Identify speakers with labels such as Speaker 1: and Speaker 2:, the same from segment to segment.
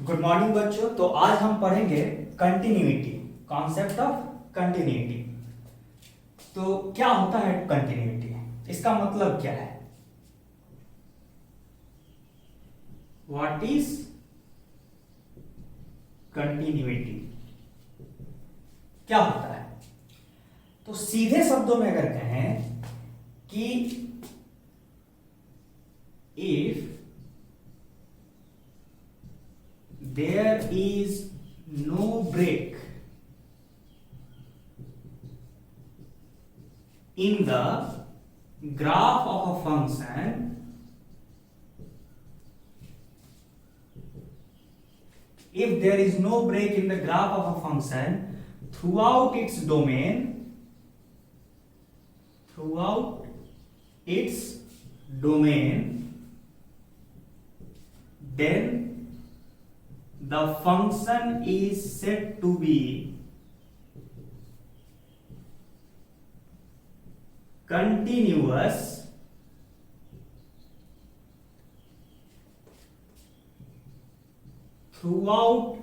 Speaker 1: Good morning बच्चों। तो आज हम पढ़ेंगे कंटिन्यूटी, कॉन्सेप्ट ऑफ कंटिन्यूटी। तो क्या होता है कंटिन्यूटी, इसका मतलब क्या है? व्हाट इज कंटिन्यूटी, क्या होता है? तो सीधे शब्दों में अगर कहें कि if there is no break in the graph of a function, if there is no break in the graph of a function throughout its domain, then the function is said to be continuous throughout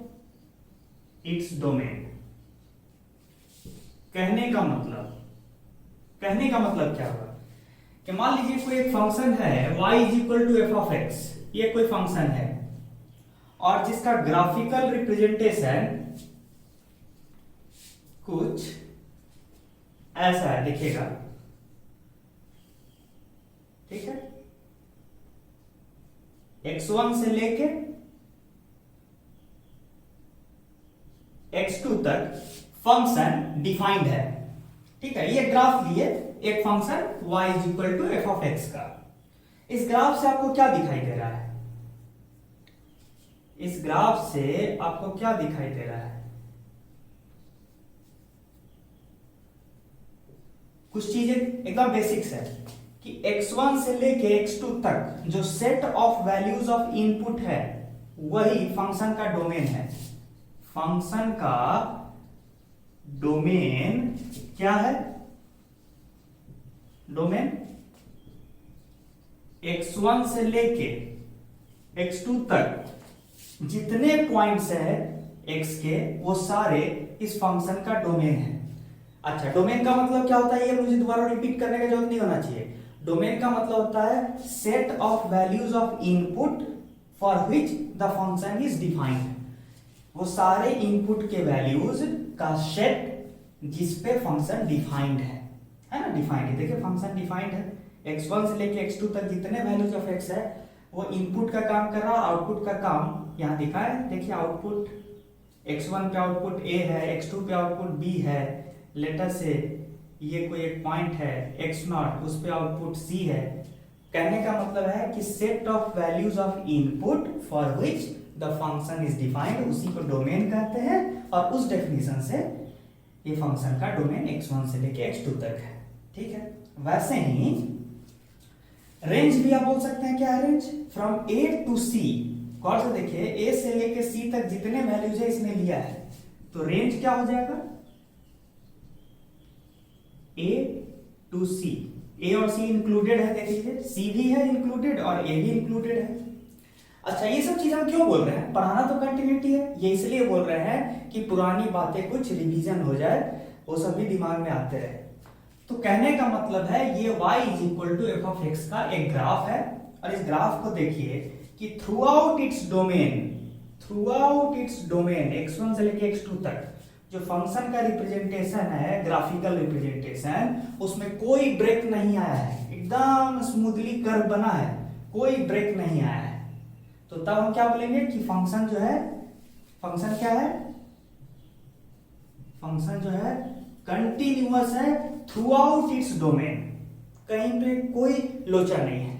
Speaker 1: its domain। कहने का मतलब क्या होगा कि मान लीजिए कोई एक फंक्शन है y is equal to F of X, ये कोई फंक्शन है और जिसका ग्राफिकल रिप्रेजेंटेशन कुछ ऐसा है, दिखेगा, ठीक है। x1 से लेके x2 तक फंक्शन डिफाइंड है, ठीक है। ये ग्राफ लिए एक function y is equal to F of X का। इस ग्राफ से आपको क्या दिखाई दे रहा है? इस ग्राफ से आपको क्या दिखाई दे रहा है? कुछ चीजें एकदम बेसिक्स है कि x1 से लेके x2 तक जो set of values of input है वही फंक्शन का डोमेन है। फंक्शन का डोमेन क्या है? डोमेन x1 से लेके x2 तक जितने पॉइंट्स है x के वो सारे इस फंक्शन का डोमेन है। अच्छा, डोमेन का मतलब क्या होता है ये मुझे दोबारा रिपीट करने का जरूरत नहीं होना चाहिए। डोमेन का मतलब होता है set of values of input for which the function is defined. वो सारे इनपुट के वैल्यूज का सेट जिस पे फंक्शन डिफाइंड है ना, डिफाइंड है। देखिए फंक्शन डिफाइंड है, x1 से लेके x2 तक जितने वैल्यूज ऑफ x है वो इनपुट का काम कर रहा है, आउटपुट का काम यहां दिखा है। देखिए आउटपुट x1 पे आउटपुट a है, x2 पे आउटपुट b है। लेटर से ये कोई एक पॉइंट है x0, उस पे आउटपुट c है। कहने का मतलब है कि set of values of input for which the function is defined, उसी को डोमेन कहते हैं। और उस डेफिनेशन से ये फंक्शन का डोमेन x1 से लेके x2 तक है, ठीक है। वैसे ही रेंज भी आप बोल सकते हैं। क्या है range? From a to c। गौर से देखिए a से लेके c तक जितने वैल्यूज है इसने लिया है, तो रेंज क्या हो जाएगा? a टू c, a और c इंक्लूडेड है, देख लीजिए c भी है इंक्लूडेड और a भी इंक्लूडेड है। अच्छा, ये सब चीज हम क्यों बोल रहे हैं? पढ़ाना तो कंटिन्यूटी है, ये इसलिए बोल रहे हैं कि पुरानी बातें कुछ रिवीजन हो जाए, वो सब भी दिमाग में आते रहे। तो कहने का मतलब है ये y is equal to F of X का एक ग्राफ है और इस ग्राफ को देखिए कि through out its domain x1 से लेके x2 तक जो फंक्शन का रिप्रेजेंटेशन है, ग्राफिकल रिप्रेजेंटेशन, उसमें कोई ब्रेक नहीं आया है, एकदम स्मूथली कर्व बना है, कोई ब्रेक नहीं आया है। तो तब हम क्या बोलेंगे कि फंक्शन जो है, फंक्शन क्या है? फंक्शन जो है कंटिन्यूअस है थ्रू आउट इट्स डोमेन, कहीं पे कोई लोचा नहीं है,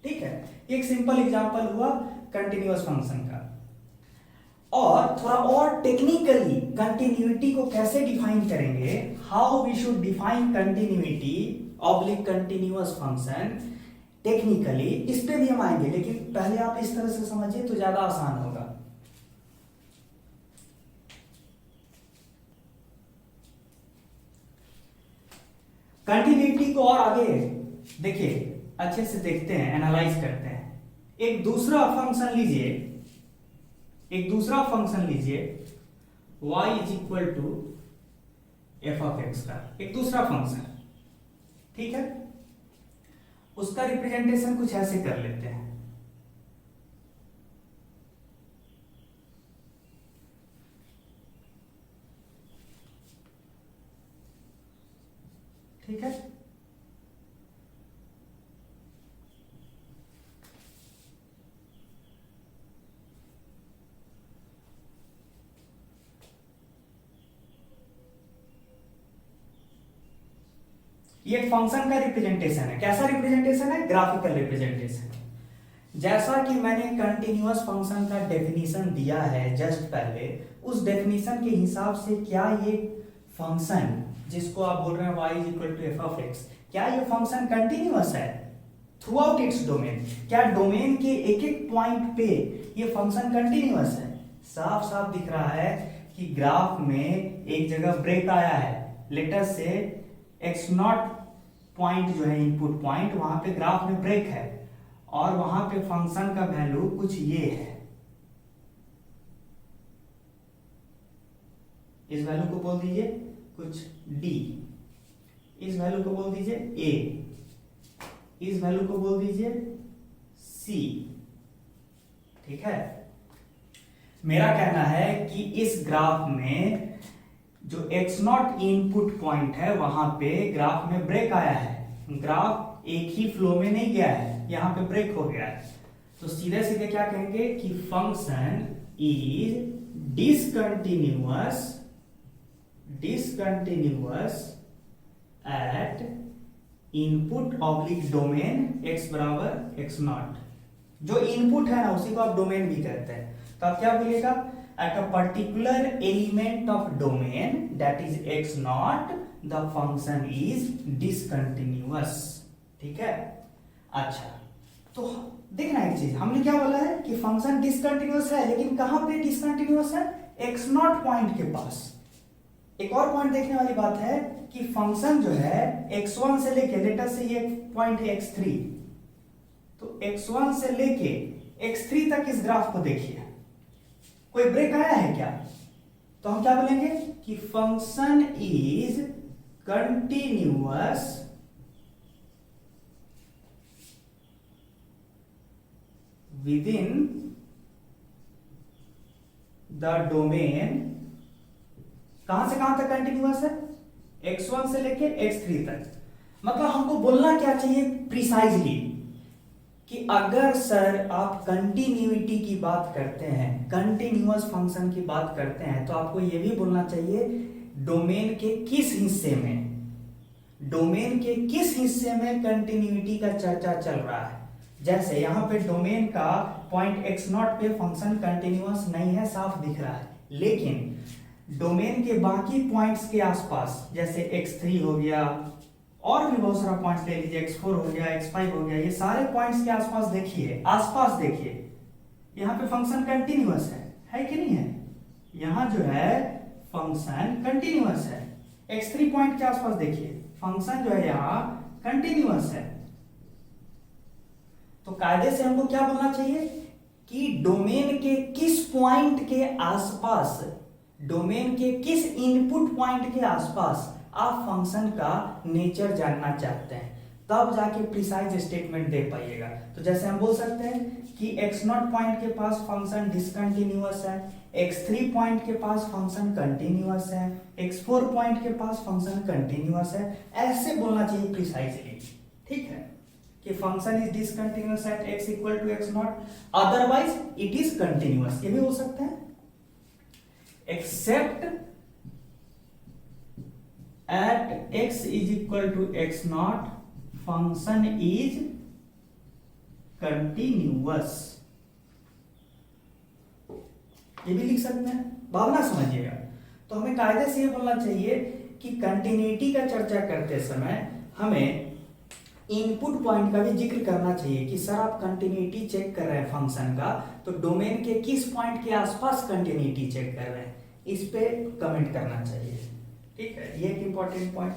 Speaker 1: ठीक है। एक सिंपल एग्जांपल हुआ कंटिन्यूअस फंक्शन का। और थोड़ा और टेक्निकली कंटिन्यूटी को कैसे डिफाइन करेंगे, how we should define continuity oblique continuous function technically, इस पे भी हम आएंगे, लेकिन पहले आप इस तरह से समझिए तो ज्यादा आसान होगा। कंटिन्यूटी को और आगे देखिए अच्छे से देखते हैं, एनालाइज करते हैं। एक दूसरा फंक्शन लीजिए, एक दूसरा फंक्शन लीजिए y is equal to F of X का एक दूसरा फंक्शन, ठीक है, उसका रिप्रेजेंटेशन कुछ ऐसे कर लेते हैं। ठीक है, ये फंक्शन का रिप्रेजेंटेशन है। कैसा रिप्रेजेंटेशन है? Graphical representation. जैसा कि मैंने कंटिन्यूअस फंक्शन का डेफिनेशन दिया है जस्ट पहले, उस डेफिनेशन के हिसाब से क्या ये फंक्शन जिसको आप बोल रहे हैं y is equal to F of X, क्या ये फंक्शन कंटिन्यूअस है थ्रू आउट इट्स डोमेन? क्या डोमेन के एक एक पॉइंट पे ये फंक्शन कंटिन्यूअस है? साफ साफ दिख रहा है कि ग्राफ में एक जगह ब्रेक आया है। लेटर से एक्स नॉट पॉइंट जो है इनपुट पॉइंट, वहां पे ग्राफ में ब्रेक है और वहां पे फंक्शन का वैल्यू कुछ ये है। इस वैल्यू को बोल दीजिए कुछ d, इस वैल्यू को बोल दीजिए a, इस वैल्यू को बोल दीजिए c। ठीक है, मेरा कहना है कि इस ग्राफ में जो एक्स नॉट इनपुट पॉइंट है वहां पे ग्राफ में ब्रेक आया है। ग्राफ एक ही फ्लो में नहीं गया है, यहां पे ब्रेक हो गया है। तो सीधे सीधे क्या कहेंगे कि function is discontinuous at input oblique domain X बराबर एक्स नॉट। जो इनपुट है ना उसी को आप डोमेन भी कहते हैं। तो आप क्या बोलिएगा? Eight a particular element of domain that is x not the function is discontinuous. ठीक है, अच्छा तो देखना एक चीज, हमने क्या बोला है कि फंक्शन डिसकंटिन्यूअस है, लेकिन कहां पे डिसकंटिन्यूअस है? एक्स नॉट पॉइंट के पास। एक और पॉइंट देखने वाली बात है कि फंक्शन जो है x1 से लेके, लेटर से ये पॉइंट है x3, तो x1 से लेके x3 तक इस ग्राफ को देखिए, कोई ब्रेक आया है क्या? तो हम क्या बोलेंगे कि function is continuous within the domain. कहां से कहां तक कंटिन्यूअस है? x1 से लेके x3 तक। मतलब हमको बोलना क्या चाहिए प्रिसाइजली कि अगर सर आप कंटिन्यूटी की बात करते हैं, कंटिन्यूअस फंक्शन की बात करते हैं, तो आपको यह भी बोलना चाहिए डोमेन के किस हिस्से में, डोमेन के किस हिस्से में कंटिन्यूटी का चर्चा चल रहा है। जैसे यहां पे डोमेन का पॉइंट x नॉट पे फंक्शन कंटिन्यूअस नहीं है, साफ दिख रहा है, लेकिन डोमेन के बाकी पॉइंट्स के आसपास जैसे x3 हो गया, और भी बहुत सारा पॉइंट्स ले लीजिए, x4 हो गया, x5 हो गया, ये सारे पॉइंट्स के आसपास देखिए, आसपास देखिए, यहाँ पे फंक्शन कंटिन्यूअस है कि नहीं है? यहाँ जो है फंक्शन कंटिन्यूअस है। x3 पॉइंट के आसपास देखिए, फंक्शन जो है यहाँ कंटिन्यूअस है। तो कायदे से हमको क्या बोलना चाहिए कि डोमेन के किस पॉइंट के आसपास, डोमेन के किस इनपुट पॉइंट के आसपास आप फंक्शन का नेचर जानना चाहते हैं, तब जाके प्रिसाइज स्टेटमेंट दे पाइएगा। तो जैसे हम बोल सकते हैं कि x0 पॉइंट के पास फंक्शन डिसकंटिन्यूअस है, x3 पॉइंट के पास फंक्शन कंटिन्यूअस है, x4 पॉइंट के पास फंक्शन कंटिन्यूअस है। ऐसे बोलना चाहिए प्रिसाइजली, ठीक है, कि function is discontinuous at x equal to x0, otherwise it is continuous, ये भी बोल सकते हैं। Except at x is equal to x0 function is continuous, ये भी लिख सकते हैं, भावना समझिएगा। तो हमें कायदे से ये बोलना चाहिए कि कंटिन्यूटी का चर्चा करते समय हमें इनपुट पॉइंट का भी जिक्र करना चाहिए कि सर आप कंटिन्यूटी चेक कर रहे हैं फंक्शन का, तो डोमेन के किस पॉइंट के आसपास कंटिन्यूटी चेक कर रहे हैं, इस पे कमेंट करना चाहिए, ठीक है। ये एक इंपॉर्टेंट पॉइंट।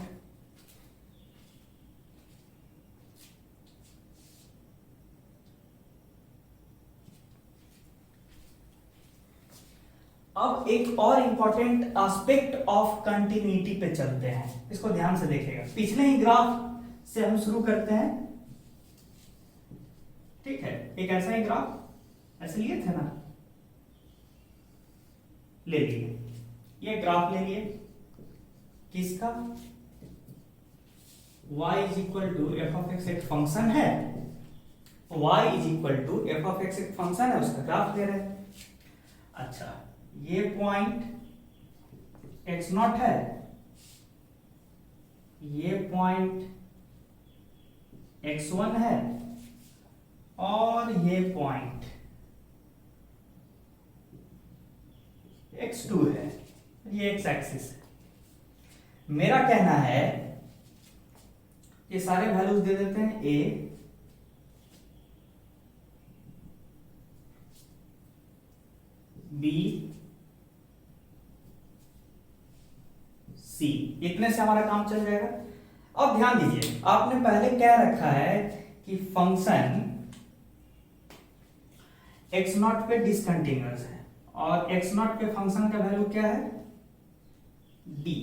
Speaker 1: अब एक और इंपॉर्टेंट एस्पेक्ट ऑफ कंटिन्यूटी पे चलते हैं, इसको ध्यान से देखिएगा। पिछले ही ग्राफ से हम शुरू करते हैं, ठीक है। एक ऐसा ही ग्राफ ऐसे लिए थे ना, ले लिए, ये ग्राफ ले लिए किसका, y is equal to F of X एक फंक्शन है, y is equal to F of X एक फंक्शन है, उसका ग्राफ ले रहे हैं। अच्छा, ये पॉइंट x नॉट है, ये पॉइंट x1 है, और ये पॉइंट x2 है, ये x एक्सिस है। मेरा कहना है ये सारे वैल्यूज दे देते हैं a, b, c, इतने से हमारा काम चल जाएगा। अब ध्यान दीजिए, आपने पहले क्या रखा है कि फंक्शन x नॉट पे डिसकंटिन्यूअस है, और x नॉट पे फंक्शन का वैल्यू क्या है, d।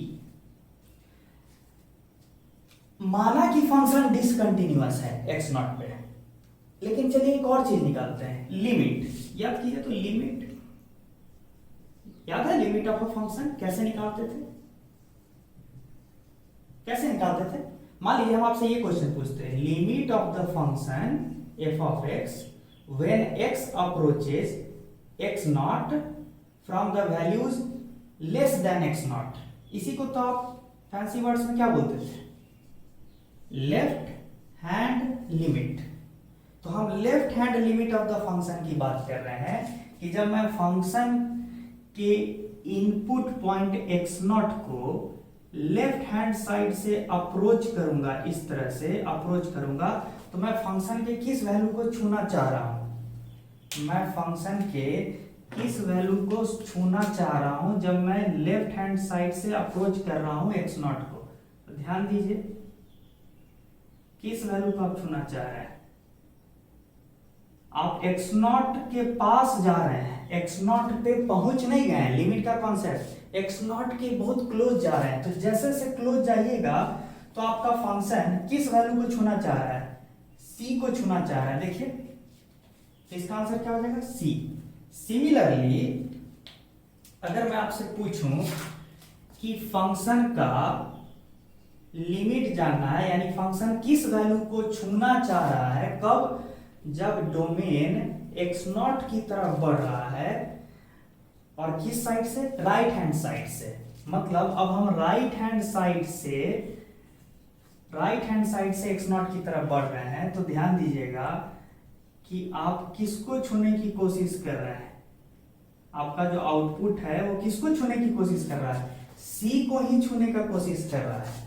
Speaker 1: माना कि फंक्शन डिसकंटिन्यूअस है x नॉट पे, लेकिन चलिए एक और चीज निकालते हैं, लिमिट। याद कीजिए तो लिमिट, याद है लिमिट ऑफ अ फंक्शन कैसे निकालते थे, कैसे निकालते थे? मान लीजिए हम आपसे ये क्वेश्चन पूछते हैं, limit of the function f of x when x approaches x not from the values less than x not. इसी को तो आप फैंसी वर्ड्स में क्या बोलते थे, लेफ्ट हैंड लिमिट। तो हम left hand limit of the function की बात कर रहे हैं कि जब मैं फंक्शन के इनपुट पॉइंट x नॉट को लेफ्ट हैंड साइड से अप्रोच करूंगा, इस तरह से अप्रोच करूंगा, तो मैं फंक्शन के किस वैल्यू को छूना चाह रहा हूं, मैं फंक्शन के किस वैल्यू को छूना चाह रहा हूं जब मैं लेफ्ट हैंड साइड से अप्रोच कर रहा हूं x नॉट को। तो ध्यान दीजिए, किस वैल्यू को आप छूना चाह रहे हैं, आप x नॉट के पास जा रहे हैं, x नॉट पे पहुंच नहीं गए हैं, लिमिट का कॉन्सेप्ट, x नॉट के बहुत क्लोज जा रहे हैं। तो जैसे से क्लोज जाइएगा तो आपका फंक्शन किस वैल्यू को छूना चाह रहा है, c को छूना चाह रहा है। देखिए तो इसका आंसर क्या हो जाएगा, c। सिमिलरली अगर मैं आपसे पूछूं कि फंक्शन का लिमिट जानना है, यानी फंक्शन किस वैल्यू को छूना चाह रहा है, कब, जब डोमेन x नॉट की तरफ बढ़ रहा है, और किस साइड से, राइट हैंड साइड से। मतलब अब हम राइट हैंड साइड से x नॉट की तरफ बढ़ रहे हैं। तो ध्यान दीजिएगा कि आप किसको छूने की कोशिश कर रहे हैं, आपका जो आउटपुट है वो किसको छूने की कोशिश कर रहा है, c को ही छूने का कोशिश कर रहा है।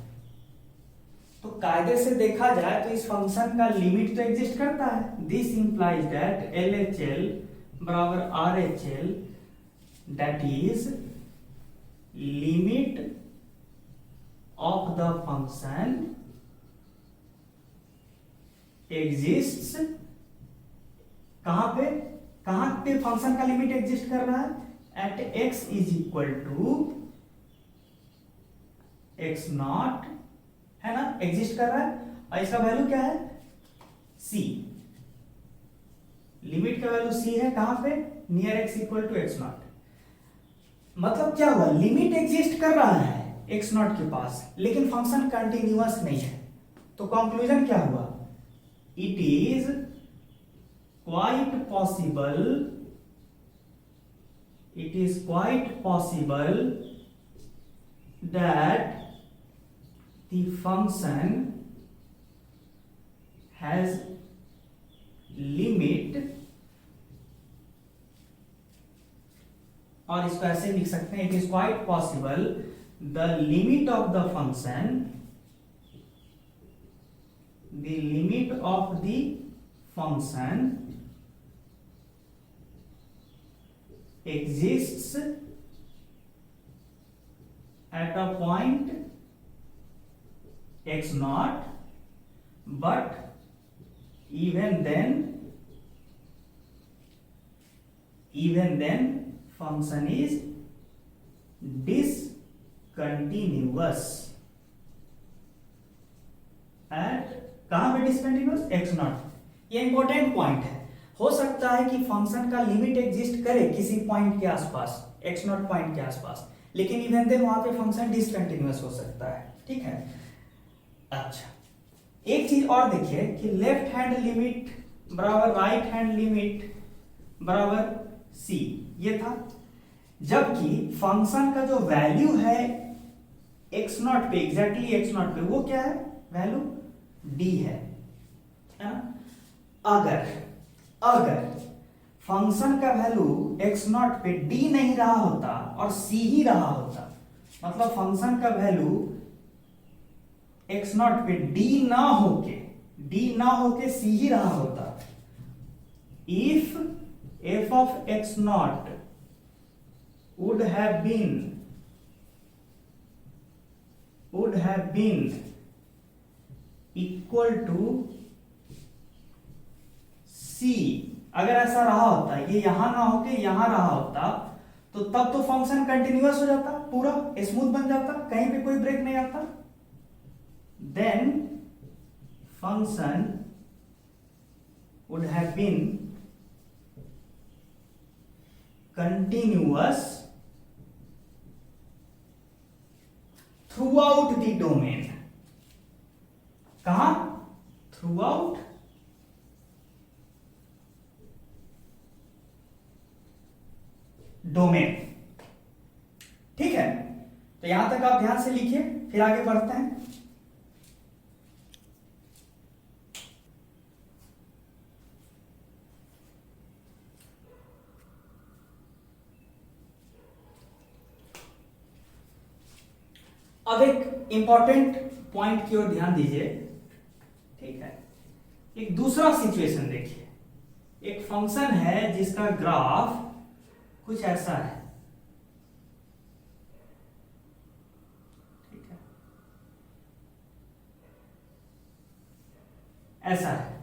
Speaker 1: तो कायदे से देखा जाए तो इस फंक्शन का लिमिट तो एग्जिस्ट करता है। दिस इंप्लाइज दैट LHL बराबर RHL, that is limit of the function exists. कहां पे फंक्शन का लिमिट एग्जिस्ट कर रहा है, at x is equal to x not, है ना, एग्जिस्ट कर रहा है। और इसका वैल्यू क्या है, c। लिमिट का वैल्यू c है, कहां पे, near x equal to x not. मतलब क्या हुआ, लिमिट एग्जिस्ट कर रहा है x नॉट के पास, लेकिन फंक्शन कंटिन्यूअस नहीं है। तो कंक्लूजन क्या हुआ, it is quite possible that the function has limit, और इसको ऐसे लिख सकते हैं, it is quite possible the limit of the function exists at a point x naught, but even then function is discontinuous at, कहां पे discontinuous, X not. ये important point है। हो सकता है कि फंक्शन का लिमिट एग्जिस्ट करे किसी पॉइंट के आसपास, एक्स नॉट पॉइंट के आसपास, लेकिन इवन देन वहां पे फंक्शन डिसकंटिन्यूअस हो सकता है। ठीक है। अच्छा, एक चीज और देखिए कि लेफ्ट हैंड लिमिट बराबर राइट हैंड लिमिट बराबर सी, ये था। जबकि फंक्शन का जो वैल्यू है एक्स नॉट पे, एग्जैक्टली एक्स नॉट पे, वो क्या है, वैल्यू डी है ना। अगर फंक्शन का वैल्यू एक्स नॉट पे डी नहीं रहा होता और सी ही रहा होता, मतलब फंक्शन का वैल्यू एक्स नॉट पे डी ना होके सी ही रहा होता, if f of x naught would have been equal to c, अगर ऐसा रहा होता, ये यहां ना होके यहां रहा होता, तो तब तो फंक्शन कंटिन्यूअस हो जाता, पूरा स्मूथ बन जाता, कहीं पे कोई ब्रेक नहीं आता। Then function would have been continuous throughout the domain, कहां, throughout डोमेन। ठीक है, तो यहां तक आप ध्यान से लिखिए, फिर आगे बढ़ते हैं। अब एक इंपॉर्टेंट पॉइंट की ओर ध्यान दीजिए। ठीक है, एक दूसरा सिचुएशन देखिए। एक फंक्शन है जिसका ग्राफ कुछ ऐसा है। ठीक है, ऐसा है,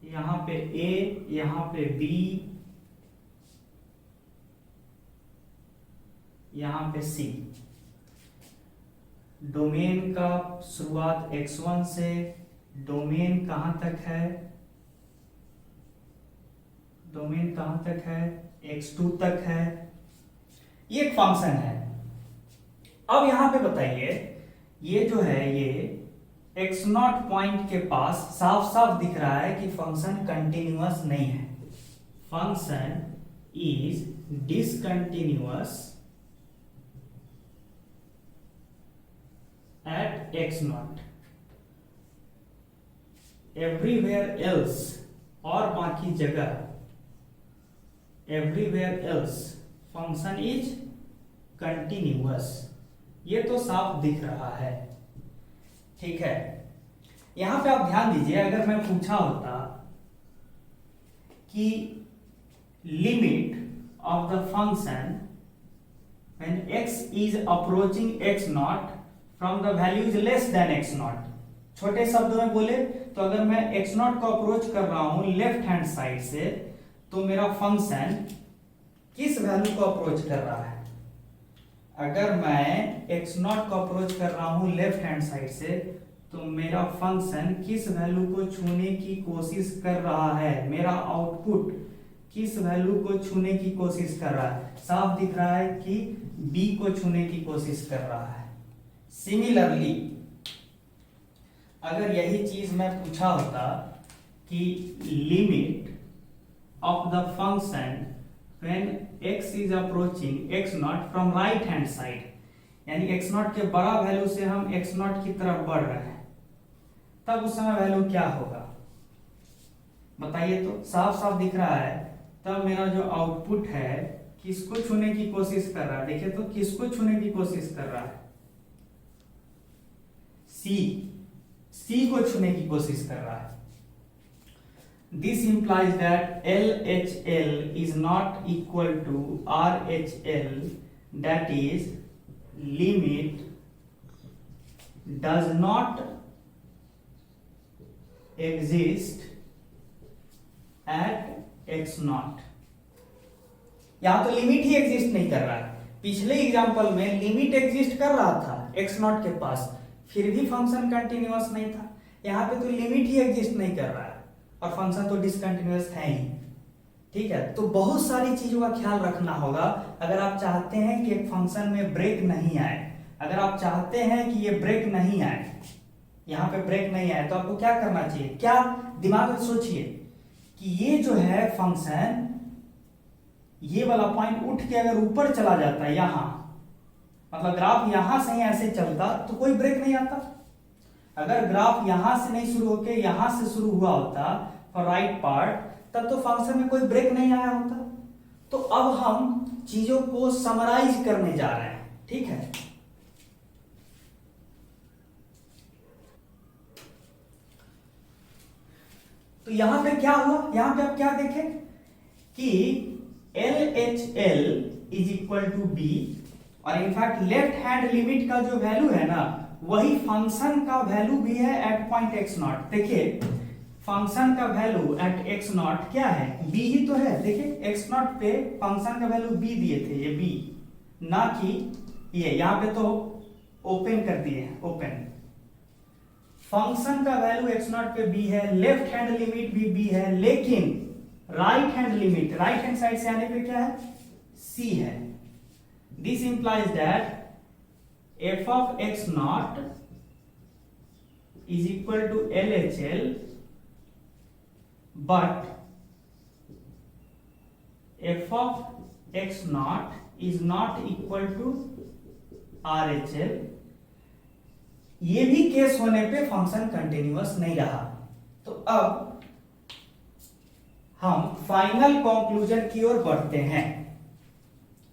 Speaker 1: यहां पे ए, यहां पे बी, यहां पे सी। डोमेन का शुरुआत x1 से, डोमेन कहां तक है, डोमेन कहां तक है, x2 तक है। ये एक फंक्शन है। अब यहां पे बताइए, ये जो है ये x0 पॉइंट के पास साफ साफ दिख रहा है कि फंक्शन कंटिन्यूअस नहीं है। Function is discontinuous at x0, everywhere else, और बाकी जगह everywhere else function is continuous। ये तो साफ दिख रहा है। ठीक है, यहां पे आप ध्यान दीजिए, अगर मैं पूछा होता कि limit of the function when x is approaching x0 from the values less than x not, छोटे शब्दों में बोले तो अगर मैं एक्स नॉट को अप्रोच कर रहा हूं लेफ्ट हैंड साइड से, तो मेरा फंक्शन किस वैल्यू को अप्रोच कर रहा है। अगर मैं एक्स नॉट को अप्रोच कर रहा हूं लेफ्ट हैंड साइड से, तो मेरा फंक्शन किस वैल्यू को छूने की कोशिश कर रहा है, मेरा आउटपुट किस वैल्यू को छूने की कोशिश कर रहा है। साफ दिख रहा है कि बी को छूने की कोशिश कर रहा है। सिमिलरली अगर यही चीज मैं पूछा होता कि limit of the function when x is approaching x0 from right hand side, यानी x0 के बड़ा वैल्यू से हम x0 की तरफ बढ़ रहे हैं, तब उस समय वैल्यू क्या होगा बताइए। तो साफ साफ दिख रहा है, तब मेरा जो आउटपुट है किसको छूने की कोशिश कर रहा है, देखिए तो किसको छूने की कोशिश कर रहा है, सी को छूने की कोशिश कर रहा है। This implies that LHL is not equal to RHL, that is limit does not exist at x0। यहाँ तो लिमिट ही एग्जिस्ट नहीं कर रहा है। पिछले एग्जांपल में लिमिट एग्जिस्ट कर रहा था एक्स नॉट के पास, फिर भी फंक्शन कंटिन्यूअस नहीं था। यहाँ पे तो लिमिट ही एग्जिस्ट नहीं कर रहा है और फंक्शन तो डिसकंटिन्यूअस है ही। ठीक है, तो बहुत सारी चीजों का ख्याल रखना होगा अगर आप चाहते हैं कि एक फंक्शन में ब्रेक नहीं आए। अगर आप चाहते हैं कि ये ब्रेक नहीं आए, यहाँ पे ब्रेक नहीं आए, तो आपको क्या करना चाहिए? क्या दिमाग में सोचिए कि ये जो है फंक्शन, ये वाला पॉइंट उठ के अगर ऊपर चला जाता है यहां, मतलब ग्राफ यहां से ही ऐसे चलता तो कोई ब्रेक नहीं आता। अगर ग्राफ यहां से नहीं शुरू होके यहां से शुरू हुआ होता फॉर राइट पार्ट, तब तो फंक्शन में कोई ब्रेक नहीं आया होता। तो अब हम चीजों को समराइज करने जा रहे हैं। ठीक है, तो यहां पे क्या हुआ? यहां पे आप क्या देखें कि LHL is equal to B, और इनफैक्ट लेफ्ट हैंड लिमिट का जो वैल्यू है ना, वही फंक्शन का वैल्यू भी है एट पॉइंट एक्स नॉट। देखिए फंक्शन का वैल्यू एट एक्स नॉट क्या है? बी ही तो है। देखिए एक्स नॉट पे फंक्शन का वैल्यू बी दिए थे, ये बी, ना कि ये यहां पे तो ओपन कर दिए हैं, ओपन। फंक्शन का वैल्यू एक्स नॉट पे बी है, लेफ्ट हैंड लिमिट भी बी है, लेकिन right hand limit, right hand side से आने पे क्या है? सी है। This implies that F of X not is equal to LHL, but F of X not is not equal to RHL। ये भी केस होने पे फंक्शन कंटिन्यूअस नहीं रहा। तो अब हम फाइनल कंक्लूजन की ओर बढ़ते हैं।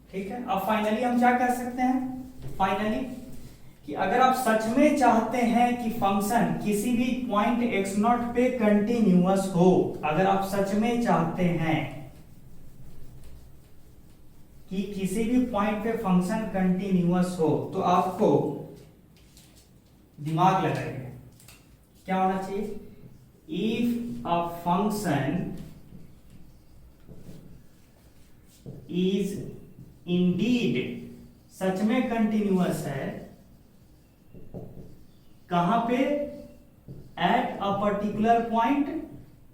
Speaker 1: ठीक है, अब फाइनली हम क्या कह सकते हैं? फाइनली कि अगर आप सच में चाहते हैं कि फंक्शन किसी भी पॉइंट एक्स नॉट पे कंटिन्यूअस हो, अगर आप सच में चाहते हैं कि किसी भी पॉइंट पे फंक्शन कंटिन्यूअस हो, तो आपको दिमाग लगाइए, क्या होना चाहिए? If a function is indeed, सच में कंटिन्यूअस है, कहां पे? At a particular point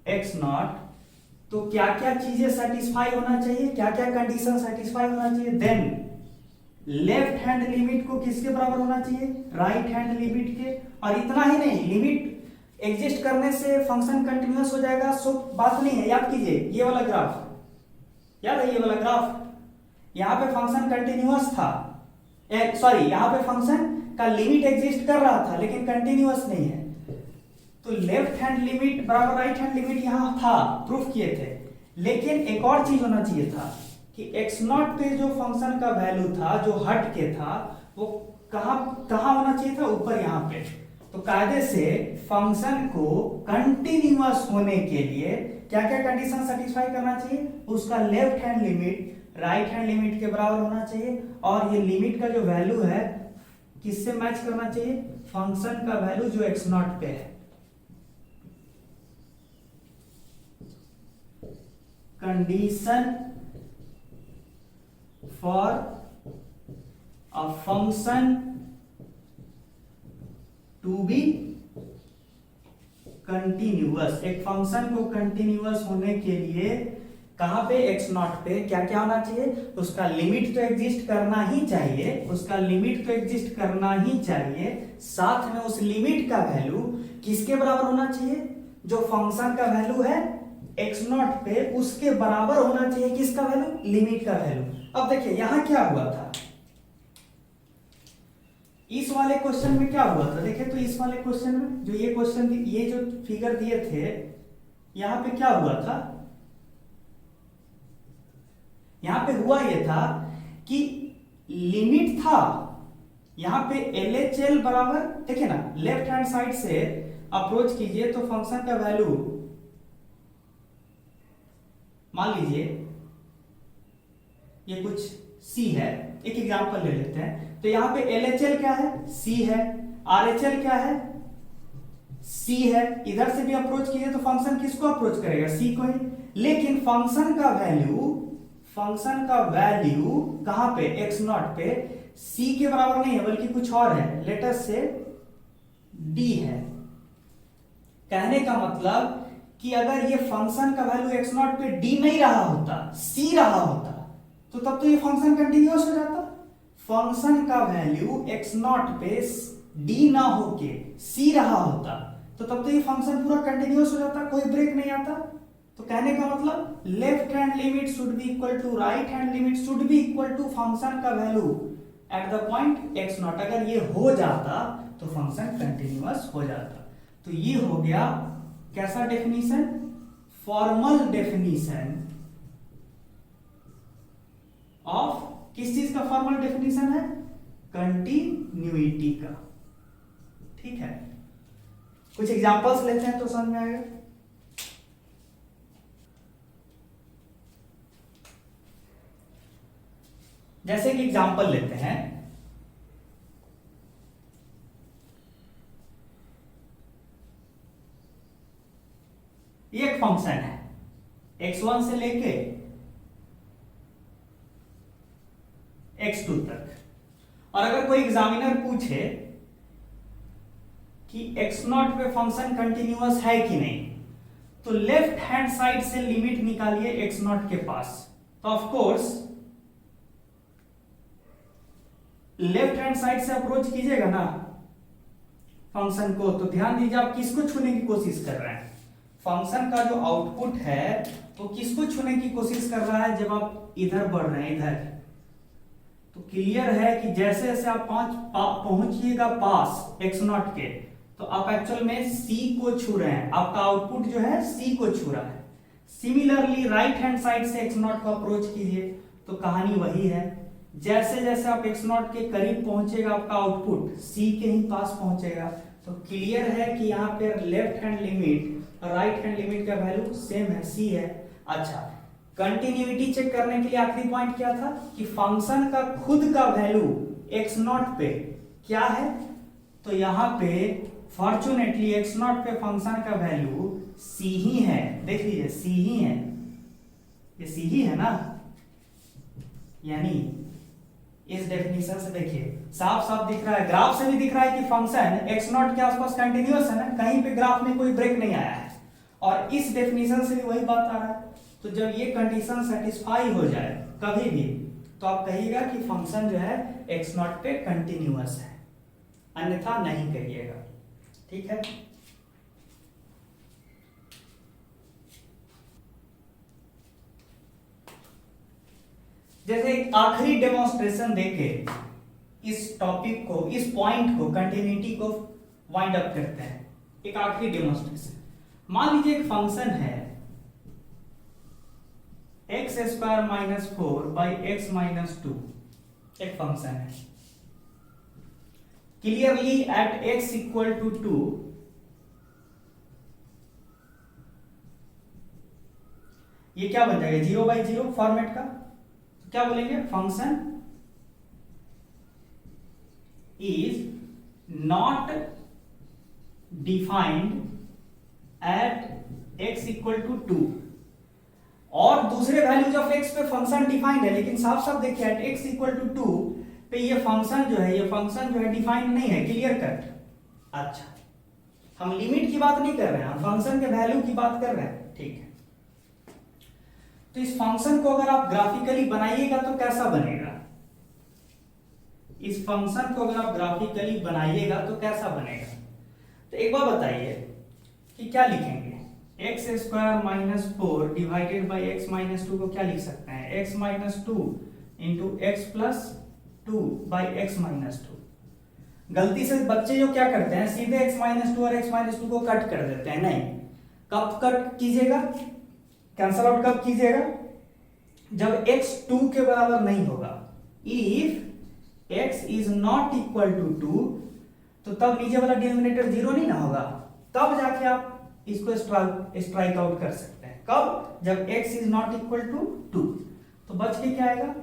Speaker 1: x naught. तो क्या क्या चीजें सेटिस्फाई होना चाहिए, क्या क्या कंडीशन सेटिस्फाई होना चाहिए? देन लेफ्ट हैंड लिमिट को किसके बराबर होना चाहिए? राइट हैंड लिमिट के। और इतना ही नहीं, लिमिट एग्जिस्ट करने से फंक्शन कंटिन्यूअस हो जाएगा, सो बात नहीं है। याद कीजिए ये वाला ग्राफ, याद है ये वाला ग्राफ, यहां पे फंक्शन कंटिन्यूअस था, सॉरी यहां पे फंक्शन का लिमिट एग्जिस्ट कर रहा था लेकिन कंटिन्यूअस नहीं है। तो लेफ्ट हैंड लिमिट बराबर राइट हैंड लिमिट यहां था, प्रूफ किए थे। लेकिन एक और चीज होना चाहिए था कि एक्स नॉट पे जो फंक्शन का वैल्यू था, जो हट के था, वो कहां होना चाहिए था? ऊपर यहां पे। तो कायदे से फंक्शन को कंटिन्यूअस होने के लिए क्या क्या कंडीशन सेटिस्फाई करना चाहिए? उसका left hand limit right hand limit के बराबर होना चाहिए, और ये लिमिट का जो वैल्यू है किससे मैच करना चाहिए? फंक्शन का वैल्यू जो एक्स नॉट पे है। Condition for a function to be continuous, एक फंक्शन को कंटिन्यूअस होने के लिए कहां पे? एक्स नॉट पे क्या क्या होना चाहिए? उसका लिमिट तो एग्जिस्ट करना ही चाहिए, उसका लिमिट तो एग्जिस्ट करना ही चाहिए, साथ में उस लिमिट का वैल्यू किसके बराबर होना चाहिए? जो फंक्शन का वैल्यू है एक्स नॉट पे, उसके बराबर होना चाहिए किसका वैल्यू? लिमिट का वैल्यू। अब देखिए यहां क्या हुआ था, इस वाले क्वेश्चन में क्या हुआ था? देखिए तो इस वाले क्वेश्चन में जो ये क्वेश्चन, ये जो फिगर दिए थे, यहां पे क्या हुआ था? यहां पे हुआ ये था कि लिमिट था, यहां पे LHL बराबर, देखिए ना लेफ्ट हैंड साइड से अप्रोच कीजिए तो फंक्शन का वैल्यू, मान लीजिए ये कुछ C है, एक एग्जांपल ले लेते हैं। तो यहां पे LHL क्या है? C है। RHL क्या है? C है। इधर से भी अप्रोच कीजिए तो फंक्शन किसको अप्रोच करेगा? C को ही। लेकिन फंक्शन का वैल्यू फंक्शन का वैल्यू कहां पे, x नॉट पे c के बराबर नहीं है बल्कि कुछ और है, लेट अस से d है। कहने का मतलब कि अगर ये फंक्शन का वैल्यू x नॉट पे d नहीं रहा होता, c रहा होता, तो तब तो ये फंक्शन कंटिन्यूअस हो जाता। फंक्शन का वैल्यू x नॉट पे d ना होके c रहा होता, तो तब तो ये फंक्शन पूरा कंटिन्यूअस हो जाता, कोई ब्रेक नहीं आता। तो कहने का मतलब left hand limit should be equal to right hand limit should be equal to function का value at the point x naught. अगर ये हो जाता तो फंक्शन कंटिन्यूअस हो जाता। तो ये हो गया कैसा डेफिनेशन, फॉर्मल डेफिनेशन ऑफ, किस चीज का फॉर्मल डेफिनेशन है, कंटिन्यूटी का। ठीक है, कुछ एग्जांपल्स लेते हैं तो समझ में आएगा। जैसे कि एग्जांपल लेते हैं, ये एक फंक्शन है x1 से लेके x2 तक, और अगर कोई एग्जामिनर पूछे कि x0 पे फंक्शन कंटिन्यूअस है कि नहीं, तो लेफ्ट हैंड साइड से लिमिट निकालिए x0 के पास। तो of course left hand side से अप्रोच कीजिएगा ना फंक्शन को, तो ध्यान दीजिए आप किसको छूने की कोशिश कर रहे हैं। फंक्शन का जो आउटपुट है वो किसको छूने की कोशिश कर रहा है, जब आप इधर बढ़ रहे हैं इधर, तो क्लियर है कि जैसे जैसे आप पहुंचिएगा पास x0 के, तो आप एक्चुअल में c को छू रहे हैं, आपका आउटपुट जो है c को छू रहा है। सिमिलरली राइट हैंड साइड से x0 को अप्रोच कीजिए, तो कहानी वही है। जैसे जैसे आप x0 के करीब पहुंचेगा आपका आउटपुट c के ही पास पहुंचेगा। तो क्लियर है कि यहाँ पे लेफ्ट हैंड लिमिट और राइट हैंड लिमिट का वैल्यू सेम है, c है। अच्छा, कंटिन्यूटी चेक करने के लिए आखिरी पॉइंट क्या था कि फंक्शन का खुद का वैल्यू x0 पे क्या है, तो यहाँ पे फॉर्चुनेटली x0 पे फंक्शन का वैल्यू c ही है। देख लीजिए c ही है, ये c ही है ना, यानी इस डेफिनेशन से देखिए साफ साफ दिख रहा है, ग्राफ से भी दिख रहा है कि फंक्शन x0 के आसपास कंटिन्यूअस है ना, कहीं पे ग्राफ में कोई ब्रेक नहीं आया है। और इस डेफिनेशन से भी वही बात आ रहा है। तो जब ये कंडीशन सेटिस्फाई हो जाए कभी भी, तो आप कहिएगा कि फंक्शन जो है x0 पे कंटिन्यूअस है, अन्यथा नहीं कहिएगा। ठीक है, जैसे एक आखिरी डेमोन्स्ट्रेशन देके इस टॉपिक को, इस पॉइंट को, कंटिन्यूटी को वाइंड अप करते हैं। एक आखिरी डेमोन्स्ट्रेशन, मान लीजिए एक फंक्शन है x square minus 4 by x minus 2, एक फंक्शन है। Clearly at x equal to 2 ये क्या बन जाएगा, 0/0 फॉर्मेट का। तो क्या बोलेंगे, function is not defined at x equal to 2, और दूसरे वैल्यूज ऑफ x पे फंक्शन डिफाइंड है, लेकिन साफ साफ देखिए एट x इक्वल टू 2 पे ये फंक्शन जो है डिफाइंड नहीं है, क्लियर कट। अच्छा, हम लिमिट की बात नहीं कर रहे हैं, हम फंक्शन के वैल्यू की बात कर रहे हैं। ठीक है, तो इस फंक्शन को अगर आप ग्राफिकली बनाइएगा तो कैसा बनेगा, इस फंक्शन को अगर आप ग्राफिकली बनाइएगा तो कैसा बनेगा। तो एक बार बताइए कि क्या लिखेंगे, x square minus 4 divided by x minus 2 को क्या लिख सकते हैं, x minus 2 into x plus 2 by x minus 2। गलती से बच्चे जो क्या करते हैं, सीधे एक्स माइनस 2 और एक्स माइनस 2 को कट कर देते हैं। नहीं, कब कट कीजिएगा, कैंसल आउट कब कीजिएगा, जब x 2 के बराबर नहीं होगा। If x is not equal to 2, तो तब नीचे वाला डिनोमिनेटर 0 नहीं ना होगा, तब जाके आप इसको स्ट्राइक आउट कर सकते हैं। कब, जब x is not equal to 2। तो बच के क्या आएगा,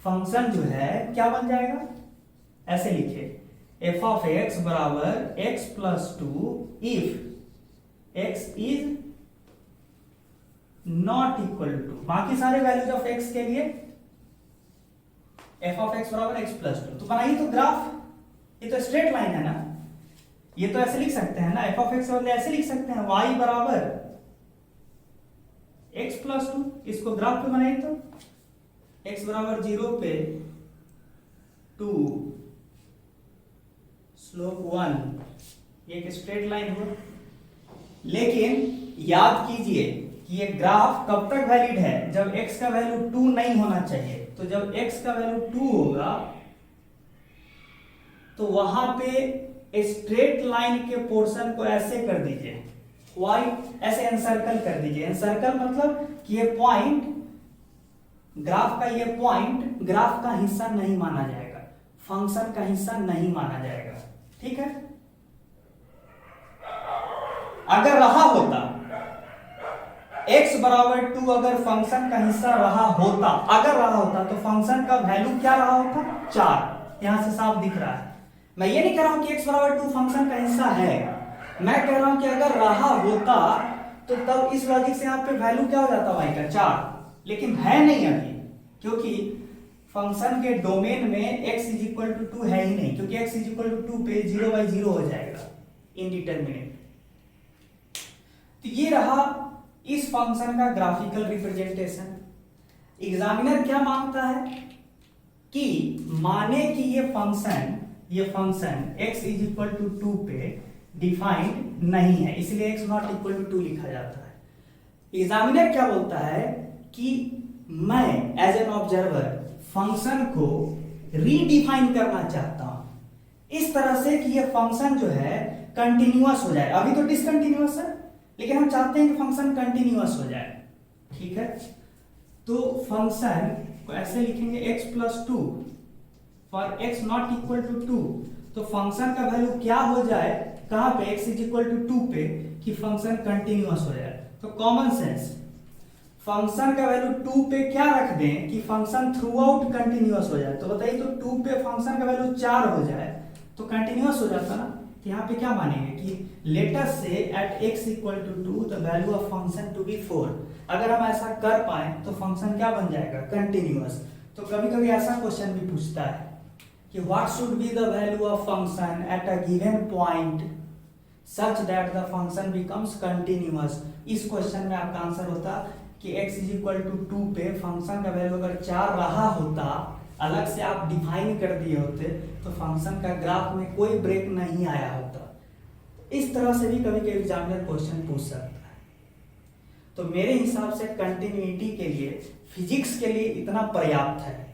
Speaker 1: फंक्शन जो है क्या बन जाएगा, ऐसे लिखिए f ऑफ x बराबर x plus 2 if x is not equal to बाकी सारे वैल्यूज ऑफ x के लिए f ऑफ x बराबर x प्लस 2। तो बनाइए तो ग्राफ, ये तो स्ट्रेट लाइन है ना, ये तो ऐसे लिख सकते हैं ना, f ऑफ x बदले ऐसे लिख सकते हैं y बराबर x प्लस 2। इसको ग्राफ पे बनाइए तो x बराबर 0 पे 2 स्लोप 1, ये एक स्ट्रेट लाइन हुआ। लेकिन याद कीजिए कि ये ग्राफ कब तक वैलिड है, जब x का वैल्यू 2 नहीं होना चाहिए। तो जब x का वैल्यू 2 होगा तो वहां पे स्ट्रेट लाइन के पोर्शन को ऐसे कर दीजिए, y ऐसे एनसर्कल कर दीजिए। एनसर्कल मतलब कि ये पॉइंट, ग्राफ का ये पॉइंट ग्राफ का हिस्सा नहीं माना जाएगा, फंक्शन का हिस्सा नहीं माना जाएगा, ठीक है। अगर रहा होता x बराबर 2 अगर फंक्शन का हिस्सा रहा होता, अगर रहा होता तो फंक्शन का वैल्यू क्या रहा होता, 4। यहां से साफ दिख रहा है। मैं ये नहीं कह रहा हूं कि x बराबर 2 फंक्शन का हिस्सा है, मैं कह रहा हूं कि अगर रहा होता तो तब इस लॉजिक से यहां पे वैल्यू क्या हो जाता y का 4, लेकिन है नहीं अभी, क्योंकि फंक्शन के डोमेन में x इज इक्वल टू 2 है ही नहीं, क्योंकि x इज इक्वल टू 2 पे 0/0 हो जाएगा, इनडिटरमिनेट। तो ये रहा इस फंक्शन का ग्राफिकल रिप्रेजेंटेशन। एग्जामिनर क्या मांगता है कि माने कि ये function x is equal to 2 पे डिफाइंड नहीं है, इसलिए x नॉट इक्वल टू 2 लिखा जाता है। एग्जामिनर क्या बोलता है कि मैं एज एन ऑब्जर्वर फंक्शन को रीडिफाइन करना चाहता हूं इस तरह से कि ये फंक्शन जो है कंटिन्यूअस हो जाए। अभी तो डिसकंटिन्यूअस है, लेकिन हम चाहते हैं कि फंक्शन कंटिन्यूअस हो जाए, ठीक है। तो फंक्शन को ऐसे लिखेंगे x plus 2 for x not equal to 2। तो फंक्शन का वैल्यू क्या हो जाए, कहां पे, x इज इक्वल टू 2 पे, कि फंक्शन कंटिन्यूअस हो जाए। तो कॉमन सेंस, फंक्शन का वैल्यू 2 पे क्या रख दें कि फंक्शन थ्रू आउट कंटिन्यूअस हो जाए। तो बताइए, तो 2 पे फंक्शन का वैल्यू 4 हो जाए तो कंटिन्यूअस हो जाता ना। तो यहाँ पे क्या मानेंगे कि let us say at x equal to 2 the value of function to be 4। अगर हम ऐसा कर पाए तो फंक्शन क्या बन जाएगा, कंटिन्यूअस। तो कभी कभी ऐसा क्वेश्चन भी पूछता है कि what should be the value of function at a given point such that the function becomes continuous. इस क्वेश्चन में आपका आंसर होता कि x इज इक्वल टू 2 पे फंक्शन का वैल्यू अगर 4 रहा होता, अलग से आप डिफाइन कर दिए होते, तो फंक्शन का ग्राफ में कोई ब्रेक नहीं आया होता। इस तरह से भी कभी कभी एग्जामिनर क्वेश्चन पूछ सकता है। तो मेरे हिसाब से कंटिन्यूटी के लिए, फिजिक्स के लिए इतना पर्याप्त है।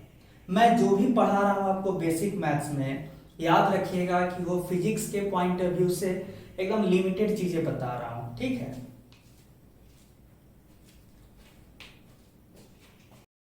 Speaker 1: मैं जो भी पढ़ा रहा हूं आपको बेसिक मैथ्स में, याद रखिएगा कि वो फिजिक्स के पॉइंट ऑफ व्यू से एकदम लिमिटेड चीजें बता रहा हूं, ठीक है।